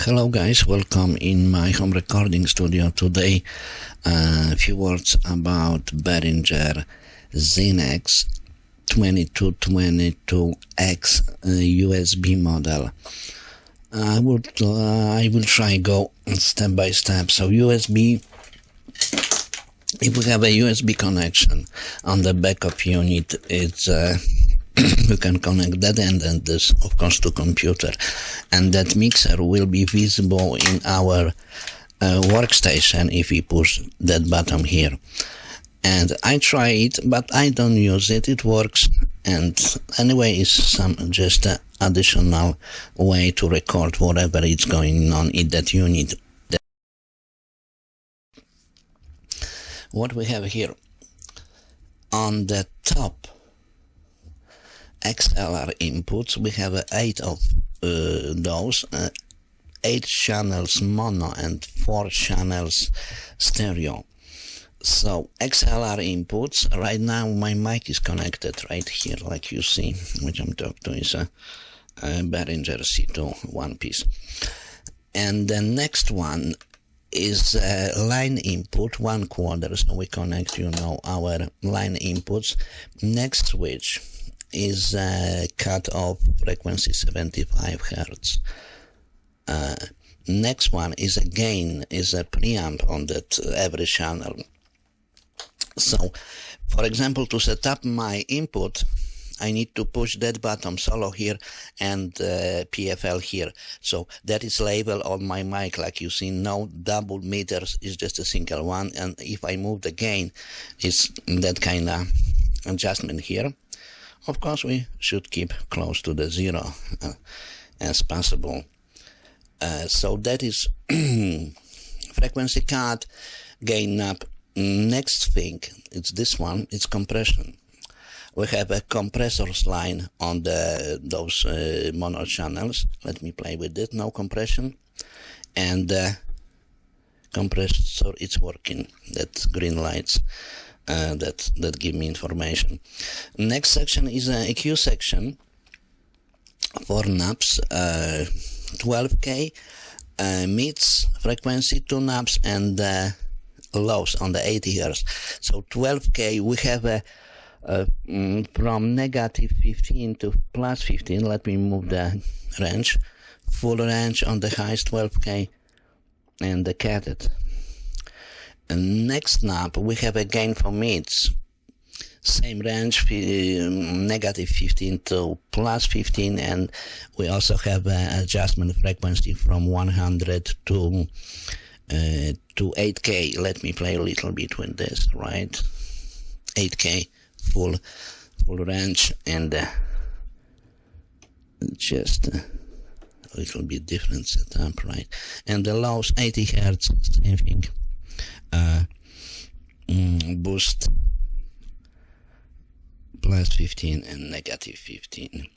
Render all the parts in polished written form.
Hello guys, welcome in my home recording studio. Today a few words about Behringer XENYX X2222 USB model. I will try go step by step. So USB, if we have a USB connection on the backup unit, it's you can connect that end and this of course to computer, and that mixer will be visible in our workstation if we push that button here. And I try it, but I don't use it. It works, and anyway it's just an additional way to record whatever is going on in that unit. What we have here on the top XLR inputs, we have 8 of those, 8 channels mono and 4 channels stereo. So XLR inputs, right now my mic is connected right here, like you see, which I'm talking to is a Behringer C2 one piece. And the next one is line input 1/4, so we connect, our line inputs. Next switch is cut off frequency 75 Hertz. Next one is a gain, is a preamp on that every channel. So, for example, to set up my input, I need to push that button solo here and PFL here. So that is labeled on my mic, like you see, no double meters, is just a single one. And if I move the gain, it's that kind of adjustment here. Of course, we should keep close to the 0 as possible. So that is frequency cut, gain up. Next thing, it's this one, it's compression. We have a compressors line on those mono channels. Let me play with it. No compression. And compressor, it's working. That green lights. That give me information. Next section is an EQ section for knobs, 12K, mids frequency, 2 knobs, and lows on the 80 Hz. So 12K, we have a from -15 to +15. Let me move the range. Full range on the highest 12K and the cated. And next knob, we have a gain for mids, same range, -15 to +15, and we also have an adjustment frequency from 100 to 8K. Let me play a little bit with this, right? 8K, full range, and just a little bit different setup, right? And the lows, 80 Hertz, same thing. Boost +15 and -15.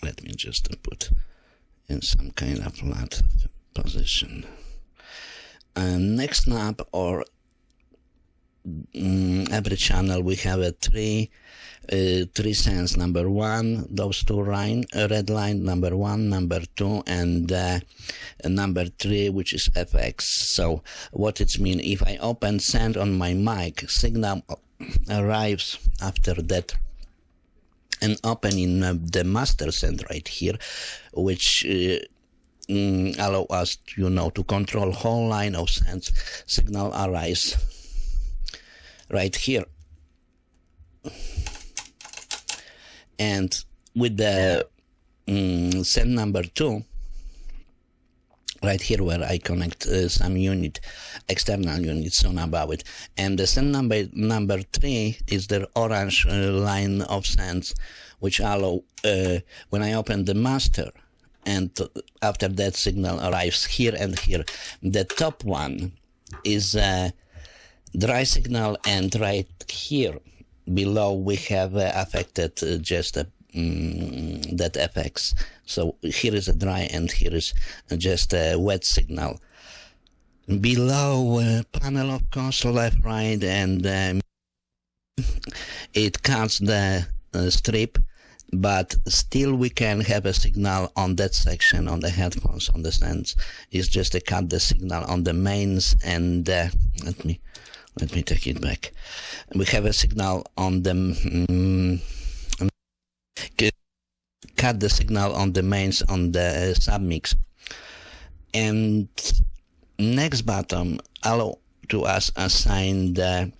Let me just put in some kind of flat position. Next knob, or every channel, we have a three sense. Number 1, those 2 red line, number 1, number 2, and number 3, which is FX. So what it means, if I open send on my mic, signal arrives after that and opening the master send right here, which allow us, to control whole line of sends. Signal arrives right here. And with the send number 2, right here where I connect some unit, external unit, soon about it. And the send number 3 is the orange line of sends, which allow, when I open the master, and after that signal arrives here and here. The top one is a dry signal, and right here below we have affected just that FX. So here is a dry and here is just a wet signal. Below panel, of course, left, right, and it cuts the strip, but still we can have a signal on that section, on the headphones, on the stands. It's just to cut the signal on the mains, and let me take it back. We have a signal on the cut the signal on the mains on the submix. And next button allow to us assign the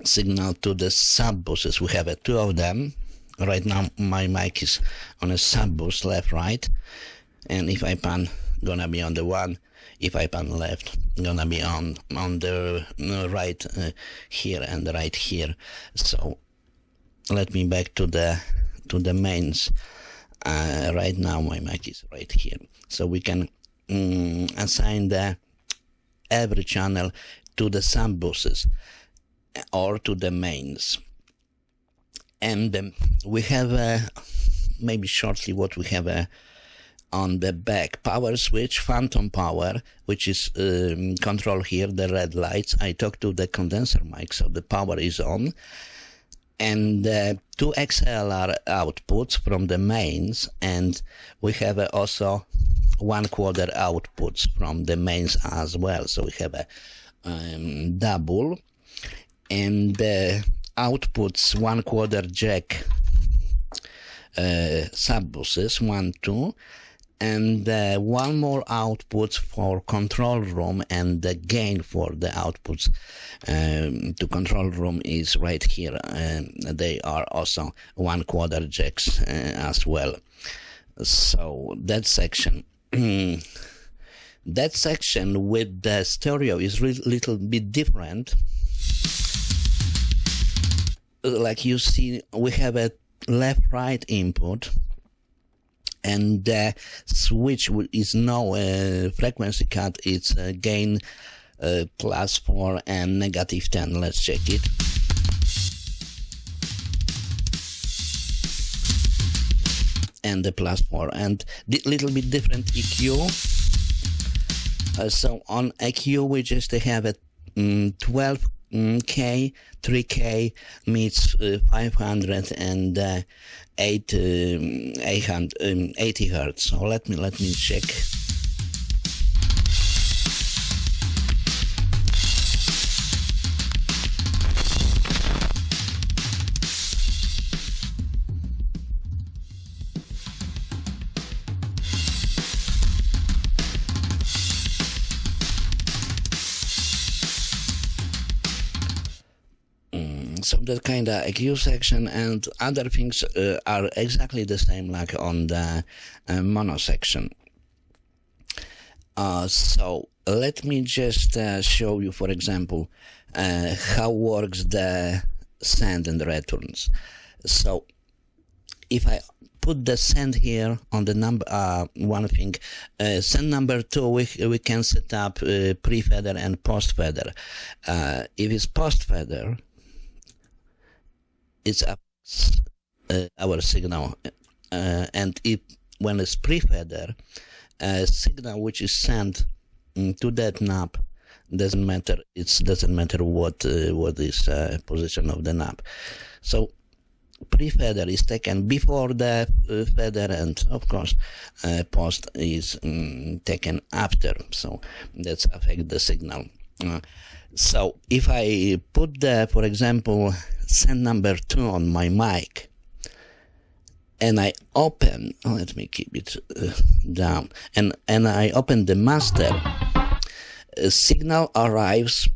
signal to the sub buses. We have two of them. Right now my mic is on a sub bus, left, right, and if I pan, gonna be on the one. If I pan left, gonna be on the right here and right here. So let me back to the mains. Right now my mic is right here, so we can assign every channel to the sub buses or to the mains. And we have maybe shortly what we have on the back: power switch, phantom power, which is control here, the red lights. I talk to the condenser mic, so the power is on. And two XLR outputs from the mains, and we have also 1/4 outputs from the mains as well. So we have a double, and outputs 1/4 jack sub buses, 1, 2, and one more output for control room, and the gain for the outputs to control room is right here. They are also 1/4 jacks as well. So that section with the stereo is little bit different. Like you see, we have a left-right input, and the switch is no frequency cut. It's gain +4 and -10. Let's check it. And the +4, and little bit different EQ. So on EQ we just have a 12K, 3K meets 500 and 80 hertz. So let me check. So that kind of EQ section and other things are exactly the same like on the mono section. So let me just show you, for example, how works the send and returns. So if I put the send here on the number one thing, send number 2, we can set up pre-feather and post-feather. If it's post-feather, it's our signal, and if when it's pre-feather, signal which is sent to that knob doesn't matter. It doesn't matter what is position of the knob. So pre-feather is taken before the feather, and of course post is taken after. So that's affect the signal. So if I put for example, send number 2 on my mic, and I open, let me keep it down, and I open the master, a signal arrives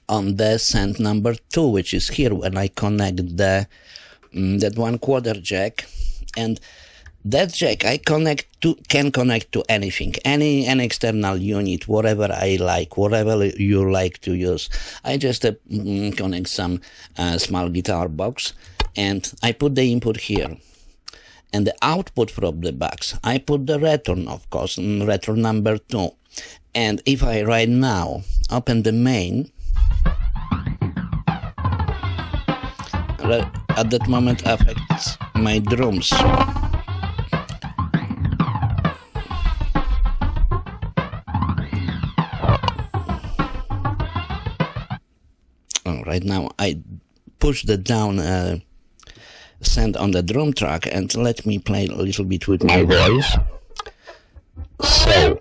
on the send number 2, which is here when I connect that 1/4 jack, and that jack I can connect to anything, any external unit, whatever I like, whatever you like to use. I just connect some small guitar box, and I put the input here. And the output from the box, I put the return, of course, return number 2. And if I right now open the main, at that moment affects my drums. Right now I push the down send on the drum track, and let me play a little bit with my voice. So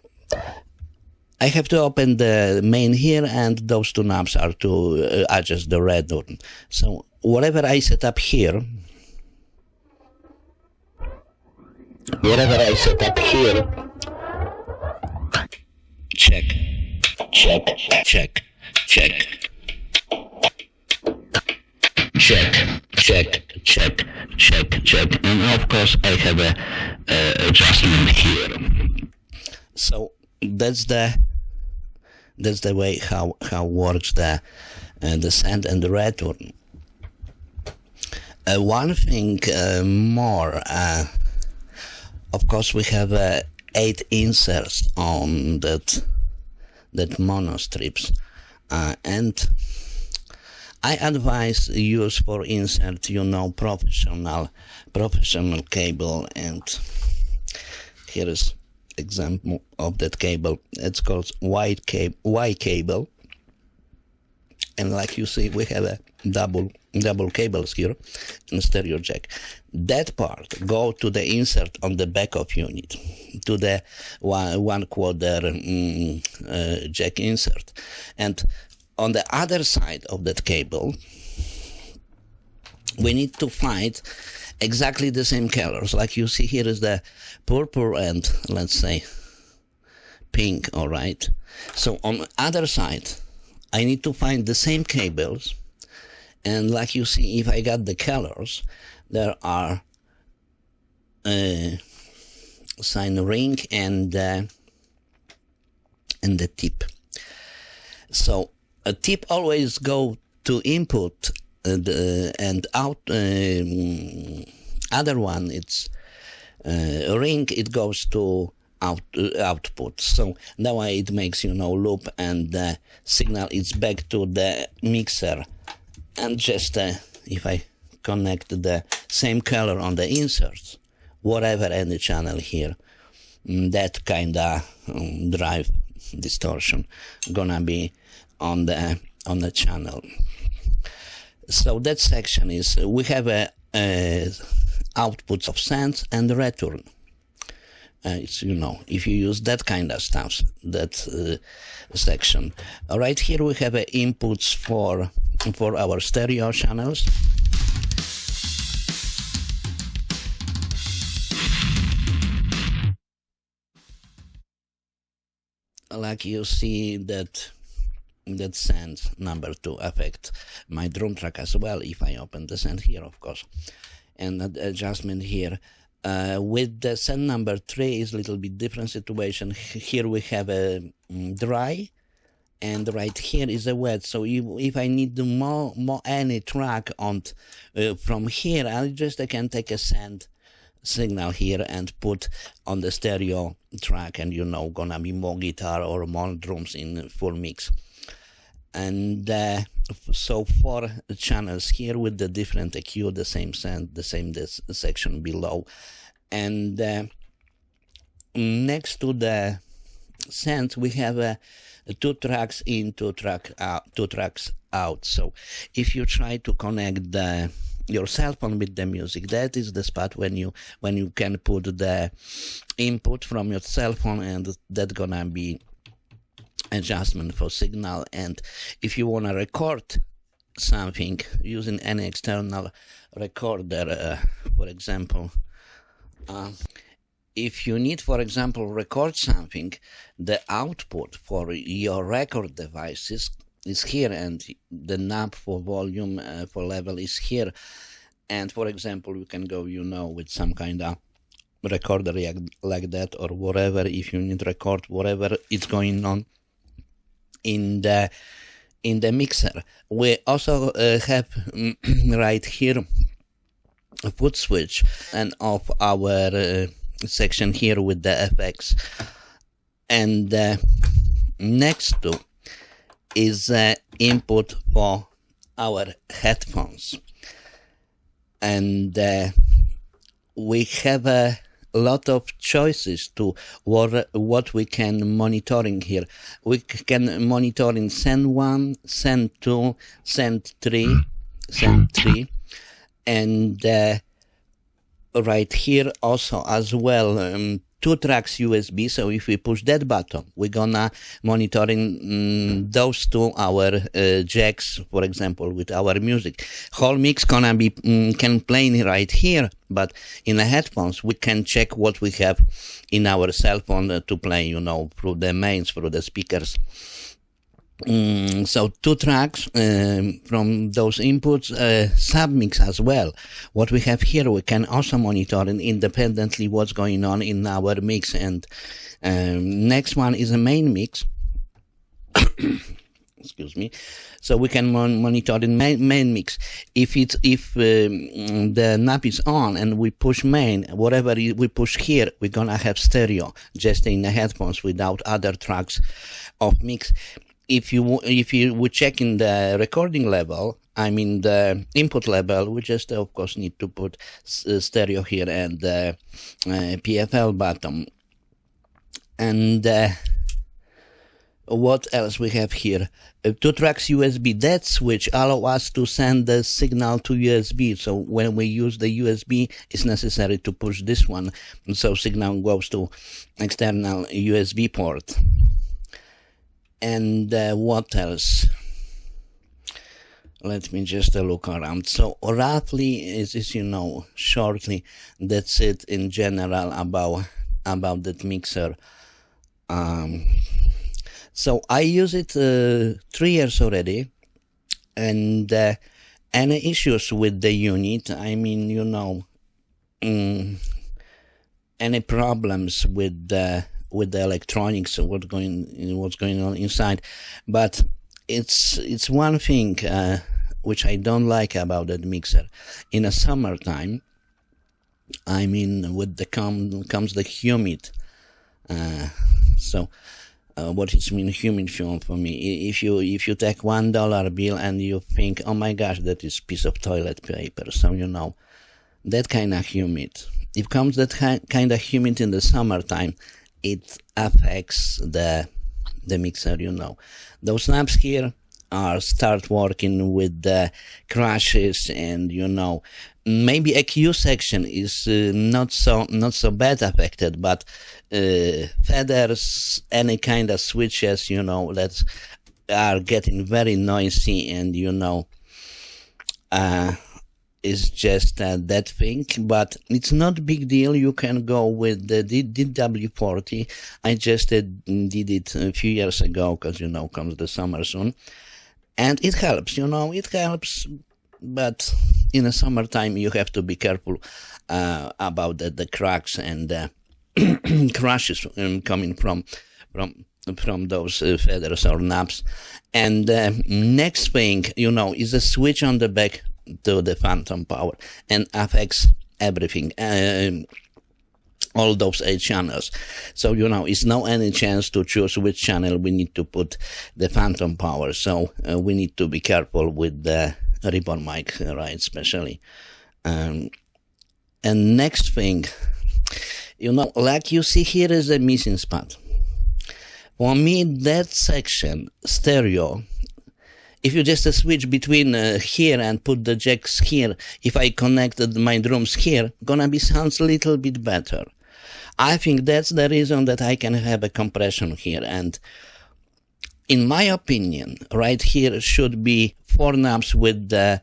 I have to open the main here, and those two knobs are to adjust the return. So whatever I set up here, check, check, check, check. Check, check, check, check, check, and of course I have a adjustment here. So that's the way how works the send and the return. One thing more, of course we have 8 inserts on that mono strips, and I advise use for insert, professional cable, and here is example of that cable. It's called Y cable, and like you see, we have a double cables here and stereo jack. That part go to the insert on the back of unit, to the 1/4 jack insert, and on the other side of that cable, we need to find exactly the same colors. Like you see here is the purple and, let's say, pink, all right? So on the other side, I need to find the same cables. And like you see, if I got the colors, there are sign ring and the tip. So a tip always go to input, and out. Other one, it's ring. It goes to output. So now it makes loop, and the signal is back to the mixer. And just if I connect the same color on the inserts, whatever any channel here, that kinda drive distortion gonna be on the channel. So that section is, we have outputs of send and return. It's, if you use that kind of stuff, that section. Right here we have inputs for our stereo channels. Like you see that send number 2 affect my drum track as well if I open the send here, of course. And the adjustment here with the send number 3 is a little bit different situation. Here we have a dry, and right here is a wet. So if I need to more any track on from here, I can take a send signal here and put on the stereo track, and gonna be more guitar or more drums in full mix. And so 4 channels here with the different EQ, the same send, the same this section below, and next to the send we have 2 tracks in, 2 tracks out. So if you try to connect your cell phone with the music, that is the spot when you can put the input from your cell phone, and that's gonna be adjustment for signal. And if you want to record something using any external recorder, for example, if you need, for example, record something, the output for your record devices is here, and the knob for volume, for level is here. And for example, you can go, with some kind of recorder like that or whatever, if you need to record whatever is going on in the mixer. We also have right here foot switch and of our section here with the FX. And next to is input for our headphones. And we have a lot of choices to what we can monitoring here. We can monitor in send 1, send 2, send 3, and right here also as well 2 tracks USB. So if we push that button, we're gonna monitoring those two our jacks, for example, with our music. Whole mix gonna be can play right here, but in the headphones we can check what we have in our cell phone to play, you know, through the mains, through the speakers. So 2 tracks from those inputs, submix as well. What we have here, we can also monitor independently what's going on in our mix. And next one is a main mix. Excuse me. So we can monitor in main mix. If the knob is on and we push main, whatever we push here, we're gonna have stereo just in the headphones without other tracks of mix. If you would check in the recording level, I mean the input level, we just of course need to put stereo here and PFL button. And what else we have here? 2 tracks USB. That switch allow us to send the signal to USB. So when we use the USB, it's necessary to push this one, so signal goes to external USB port. And what else? Let me just look around. So roughly, is you know, shortly, that's it in general about that mixer. So I use it 3 years already, and any issues with the unit, I mean, you know, any problems with the electronics, what's going on inside. But it's one thing which I don't like about that mixer. In the summertime, I mean, with the comes the humid. So what is mean humid film for me? If you take $1 bill and you think, oh my gosh, that is piece of toilet paper. So you know, that kind of humid. If comes that kind of humid in the summertime, it affects the mixer, you know. Those knobs here start working with the crashes, and you know, maybe EQ section is not so bad affected, but feathers, any kind of switches, you know, that are getting very noisy, and you know, is just that thing. But it's not a big deal. You can go with the DW40. I just did it a few years ago, because you know, comes the summer soon, and it helps, you know, it helps. But in the summertime you have to be careful about the cracks and crashes coming from those feathers or knobs. And next thing, you know, is a switch on the back to the phantom power, and affects everything, all those 8 channels. So you know, it's no any chance to choose which channel we need to put the phantom power. So we need to be careful with the ribbon mic, right, especially. And next thing, you know, like you see here is a missing spot. For me, that section, stereo, if you just switch between here and put the jacks here, if I connected my drums here, gonna be sounds a little bit better. I think that's the reason that I can have a compression here. And in my opinion, right here should be 4 knobs with the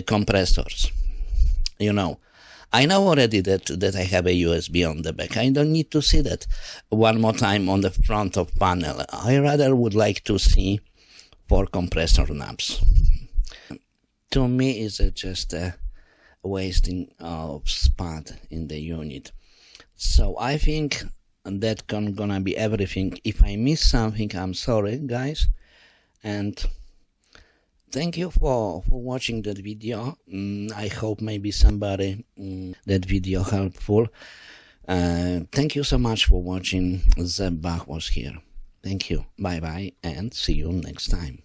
compressors. You know, I know already that I have a USB on the back. I don't need to see that one more time on the front of panel. I rather would like to see 4 compressor knobs. To me, it's just a wasting of spot in the unit. So I think that gonna be everything. If I miss something, I'm sorry, guys. And Thank you for watching that video. I hope maybe somebody that video helpful. Thank you so much for watching. Zeb Bach was here. Thank you. Bye bye and see you next time.